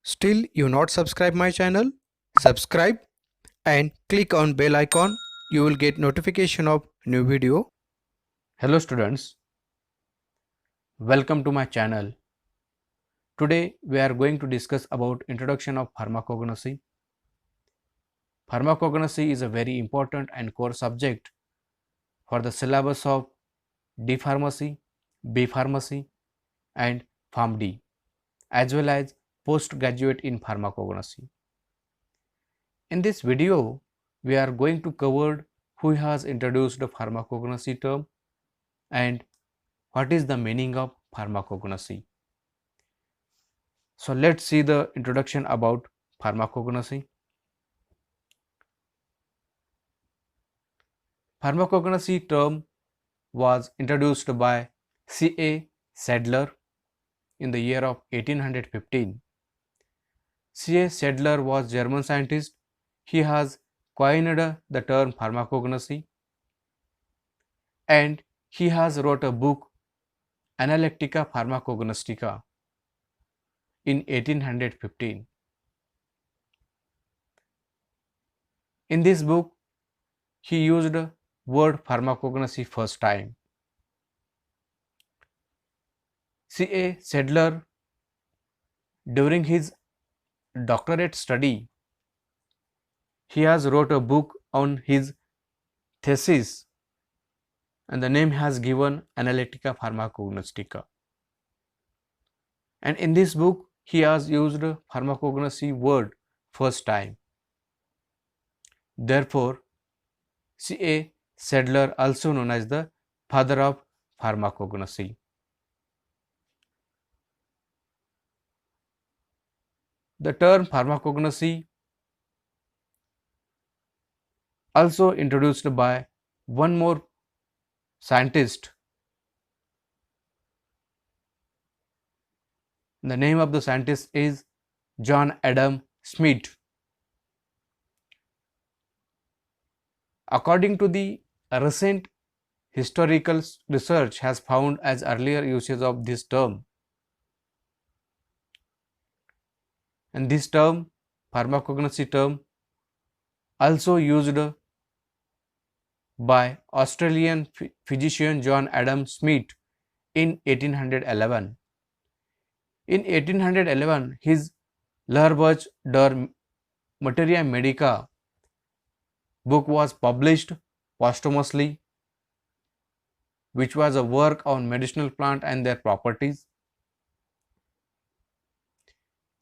Still you not subscribe my channel? Subscribe and click on bell icon. You will get notification of new video. Hello students, welcome to my channel. Today we are going to discuss about introduction of pharmacognosy. Pharmacognosy is a very important and core subject for the syllabus of D pharmacy, B pharmacy and PharmD as well as postgraduate in pharmacognosy. In this video we are going to cover who has introduced the pharmacognosy term and what is the meaning of pharmacognosy. So let's see the introduction about pharmacognosy. Pharmacognosy term was introduced by C.A. Sadler in the year of 1815. C.A. Sadler was German scientist. He has coined the term pharmacognosy and he has wrote a book Analectica Pharmacognostica in 1815. In this book, he used word pharmacognosy first time. C.A. Sadler, during his doctorate study, he has wrote a book on his thesis and the name has given Analectica Pharmacognostica. And in this book, he has used pharmacognosy word first time. Therefore, C.A. Sadler, also known as the father of pharmacognosy. The term pharmacognosy also introduced by one more scientist. The name of the scientist is John Adam Smith. According to the recent historical research has found as earlier usage of this term, and this term pharmacognosy term also used by Australian physician John Adam Smith in 1811. In 1811, his L'Herbage der Materia Medica book was published posthumously, which was a work on medicinal plant and their properties.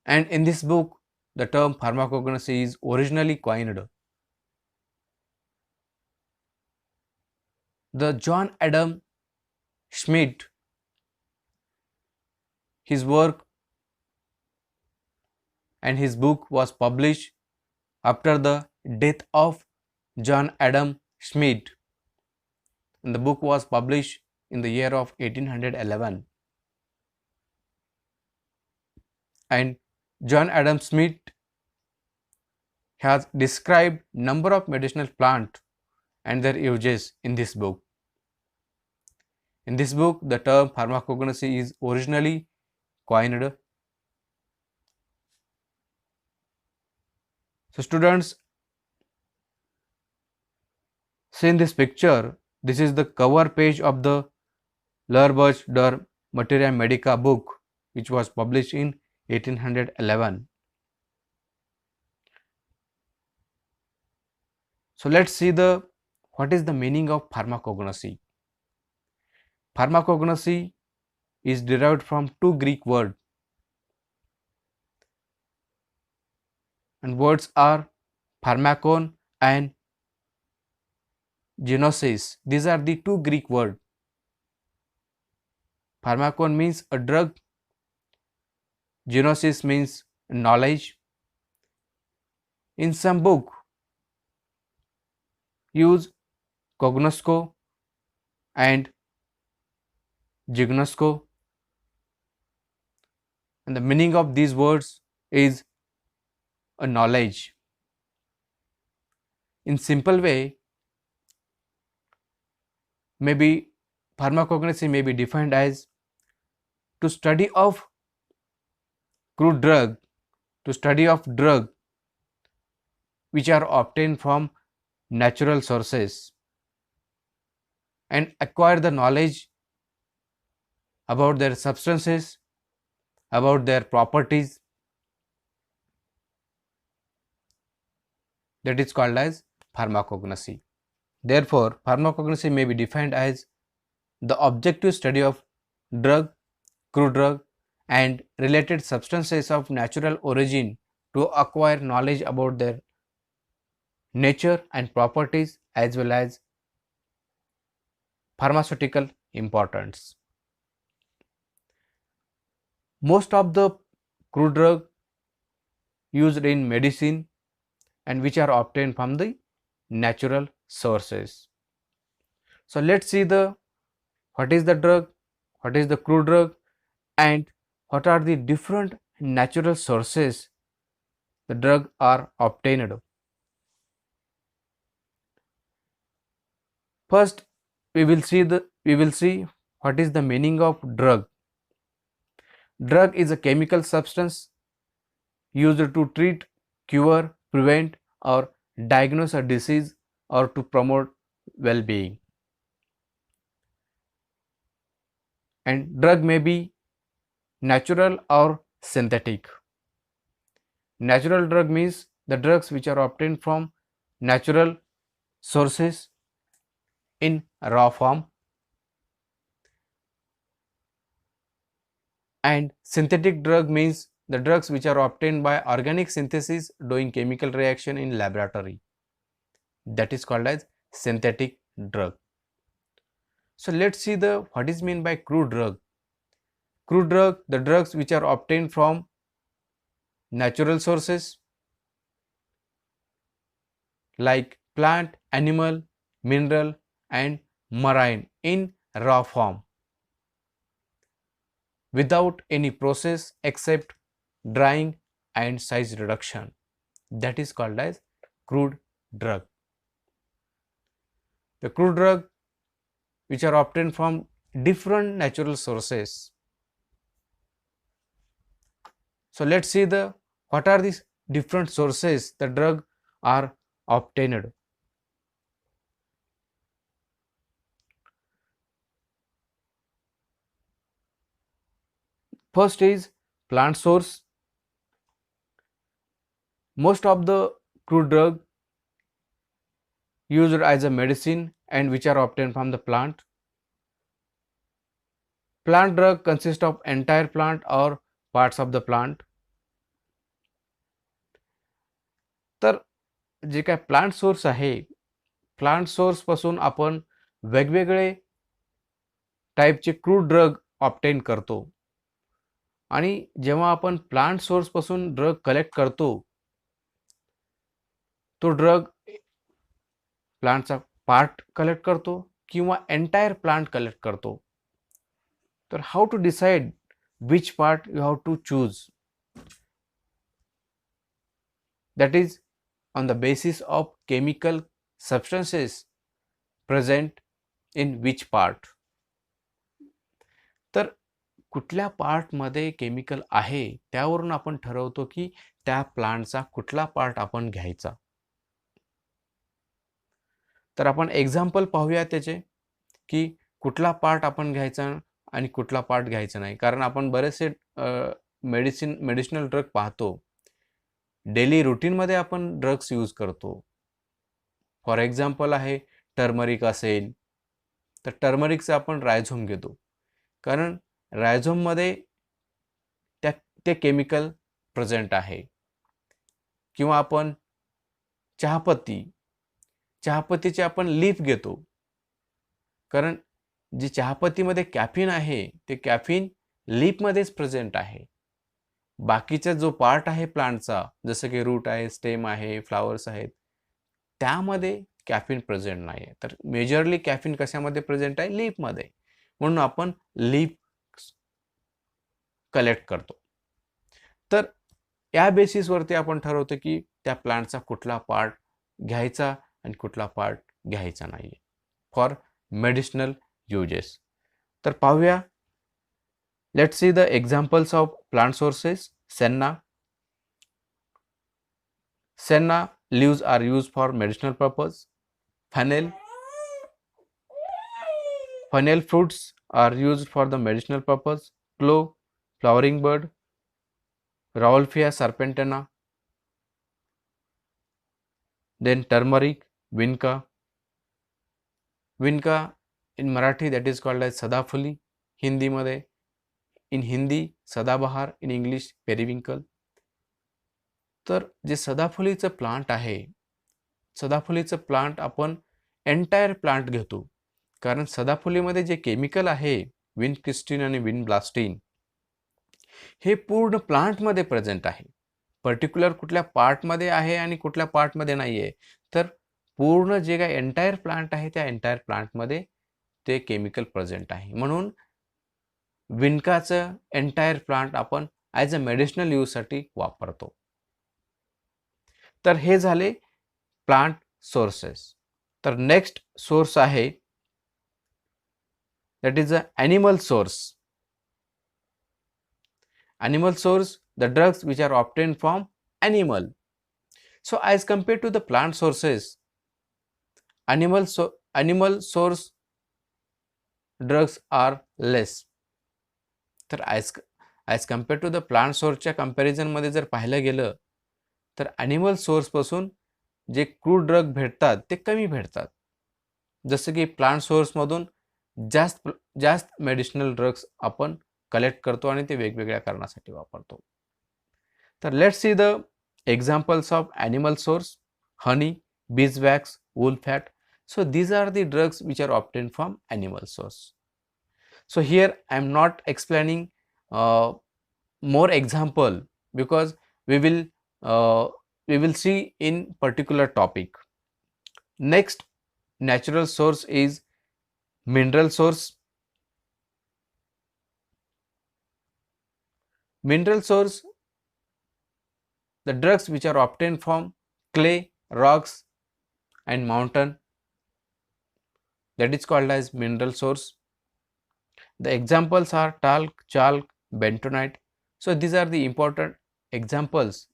And in this book, the term pharmacognosy is originally coined. The John Adam Smith, his work and his book was published after the death of John Adam Smith, and the book was published in the year of 1811. And John Adam Smith has described number of medicinal plants and their uses in this book. In this book, the term pharmacognosy is originally coined. So students, see in this picture, this is the cover page of the L'Herbage der Materia Medica book, which was published in 1811. So let's see what is the meaning of pharmacognosy. Pharmacognosy is derived from two Greek words, and words are pharmakon and genosis. These are the two Greek words. Pharmakon means a drug, genosis means knowledge. In some book, use cognosco and gignosco, and the meaning of these words is a knowledge. In simple way, maybe pharmacognosy may be defined as to study of crude drug to study of drug which are obtained from natural sources and acquire the knowledge about their substances, about their properties. That is called as pharmacognosy. Therefore, pharmacognosy may be defined as the objective study of drug, crude drug, and related substances of natural origin to acquire knowledge about their nature and properties as well as pharmaceutical importance. Most of the crude drug used in medicine and which are obtained from the natural sources. So let's see what is the drug, what is the crude drug, and what are the different natural sources the drug are obtained. First, we will see what is the meaning of drug. Drug is a chemical substance used to treat, cure, prevent, or diagnose a disease or to promote well-being. And drug may be natural or synthetic. Natural drug means the drugs which are obtained from natural sources in raw form, and synthetic drug means the drugs which are obtained by organic synthesis doing chemical reaction in laboratory. That is called as synthetic drug. So let's see what is meant by crude drug. Crude drug, the drugs which are obtained from natural sources like plant, animal, mineral and marine in raw form without any process except drying and size reduction. That is called as crude drug. The crude drug which are obtained from different natural sources. So let's see what are these different sources the drug are obtained. First is plant source. Most of the crude drug used as a medicine and which are obtained from the plant. Plant drug consist of entire plant or parts of the plant. तर जे काय plant source आहे, plant source पासून आपण वेगवेगळे टाईपचे crude drug obtain करतो आणि जेव्हा आपण प्लांट सोर्स पासून ड्रग कलेक्ट करतो, तो ड्रग प्लांटचा पार्ट कलेक्ट करतो किंवा एंटायर प्लांट कलेक्ट करतो. तर how to decide which part you have to choose? That is on the basis of chemical substances present in which part. तर कुठल्या part मध्ये केमिकल आहे त्यावरून आपण ठरवतो की त्या प्लांटचा कुठला पार्ट आपण घ्यायचा. तर आपण एक्झाम्पल पाहूया त्याचे की कुठला पार्ट आपण घ्यायचा आणि कुठला पार्ट घ्यायचा नाही. कारण आपण बरेचसे मेडिसिनल ड्रग पाहतो, डेली रूटीनमध्ये आपण ड्रग्स यूज करतो. फॉर एक्झाम्पल आहे टर्मरिक असेल तर टर्मरिकचं आपण रायझोम घेतो कारण रायझोममध्ये ते केमिकल प्रेझेंट आहे. किंवा आपण चहापत्तीचे आपण लीफ घेतो कारण जी चहापत्तीमध्ये कॅफीन आहे ते कॅफीन लीफमध्येच प्रेझेंट आहे. बाकीचा जो पार्ट आहे प्लांटचा जसं की रूट आहे, स्टेम आहे, फ्लावर्स आहेत, त्यामध्ये कॅफीन प्रेझेंट नाही आहे. तर मेजरली कॅफीन कशामध्ये प्रेझेंट आहे? लीफमध्ये. म्हणून आपण लीफ कलेक्ट करतो. तर या बेसिसवरती आपण ठरवतो की त्या प्लांटचा कुठला पार्ट घ्यायचा आणि कुठला पार्ट घ्यायचा नाही फॉर मेडिसिनल uses. तर पाहूया, let's see the examples of plant sources. Senna, Senna leaves are used for medicinal purpose. Fennel fruits are used for the medicinal purpose. Clove, flowering bird, Rauwolfia serpentina. Then turmeric, vinca. Vinca in Marathi that is called as Sadafuli. Hindi मध्ये in Hindi सदाबहार, in English periwinkle. तर जे सदाफुलीचं plant आहे, सदाफुलीचं plant आपण entire plant घेतो, कारण सदाफुलीमध्ये जे chemical आहे vincristine आणि vinblastine हे पूर्ण प्लांटमध्ये प्रेझेंट आहे. पर्टिक्युलर कुठल्या पार्टमध्ये आहे आणि कुठल्या पार्टमध्ये नाही आहे, तर पूर्ण जे काही एंटायर प्लांट आहे त्या एंटायर प्लांटमध्ये ते केमिकल प्रेझेंट आहे. म्हणून विनकाचं एंटायर प्लांट आपण ॲज अ मेडिसिनल यूजसाठी वापरतो. तर हे झाले प्लांट सोर्सेस. तर नेक्स्ट सोर्स आहे that is a animal source. Animal source, the drugs which are obtained from animal. So as compared to the plant sources, animal source drugs are less. तर as compared to the plant source च्या comparison मध्ये जर पाहिलं गेलं तर animal source पासून जे crude drug भेटतात ते कमी भेटतात. जसं की प्लांट सोर्स मधून जास्त मेडिसिनल ड्रग्स आपण कलेक्ट करतो आणि ते वेगवेगळ्या कारणासाठी वापरतो. तर let's see the examples of animal source. Honey, beeswax, wool fat. So these are the drugs which are obtained from animal source. So here I am not explaining more example because we will see in particular topic. Next natural source is mineral source. Mineral source, the drugs which are obtained from clay, rocks and mountain, that is called as mineral source. The examples are talc, chalk, bentonite. So these are the important examples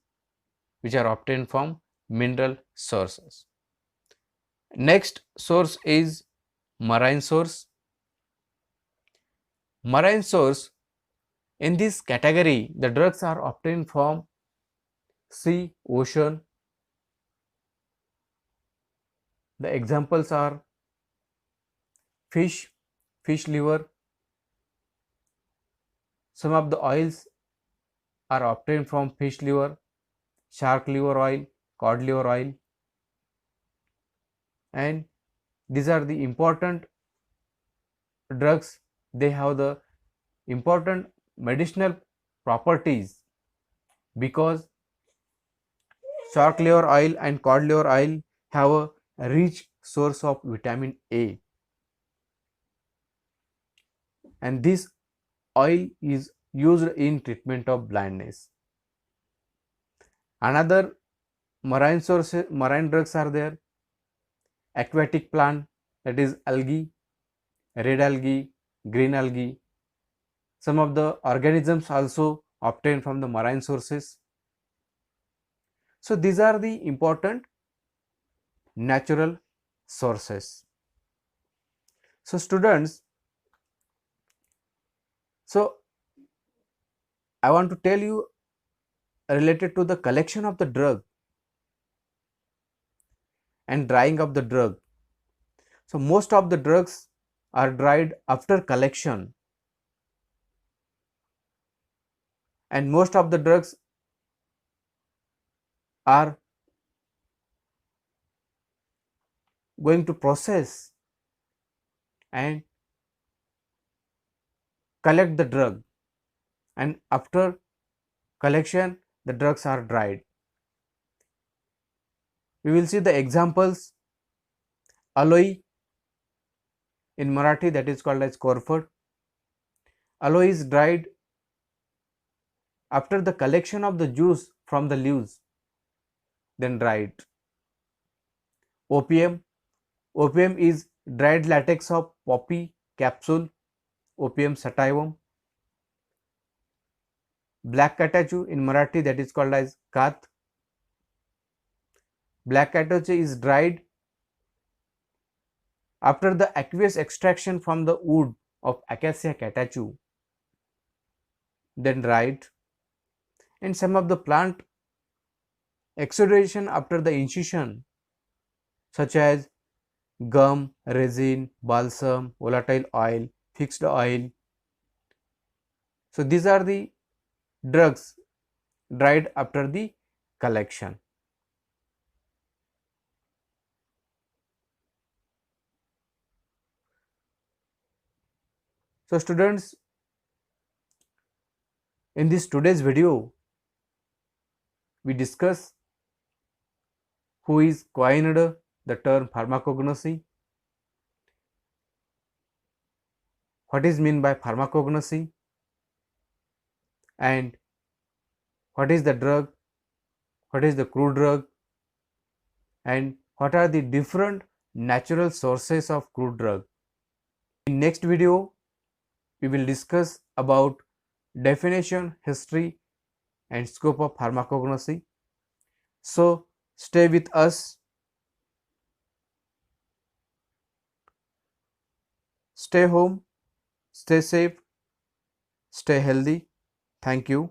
which are obtained from mineral sources. Next source is marine source. Marine source, in this category the drugs are obtained from sea, ocean. The examples are fish liver. Some of the oils are obtained from fish liver, shark liver oil, cod liver oil, and these are the important drugs. They have the important medicinal properties because shark liver oil and cod liver oil have a rich source of vitamin A, and this oil is used in treatment of blindness. Another marine drugs are there. Aquatic plant, that is algae, red algae, green algae. Some of the organisms also obtained from the marine sources. So these are the important natural sources. So students, so I want to tell you related to the collection of the drug and drying of the drug. So most of the drugs are dried after collection, and most of the drugs are going to process and collect the drug, and after collection the drugs are dried. We will see the examples. Aloe, in Marathi that is called as korfad. Aloe is dried after the collection of the juice from the leaves, then dried. Opium is dried latex of poppy capsule, Opium sativum. Black catechu, in Marathi that is called as kath. Black catechoe is dried after the aqueous extraction from the wood of Acacia catechu, then dried, and some of the plant exudation after the incision, such as gum, resin, balsam, volatile oil, fixed oil. So these are the drugs dried after the collection. So students, in this today's video, we discuss who is coined the term pharmacognosy, what is meant by pharmacognosy, and what is the drug, what is the crude drug, and what are the different natural sources of crude drug. In next video, we will discuss about definition, history, and scope of pharmacognosy. So stay with us. Stay home, stay safe, stay healthy. Thank you.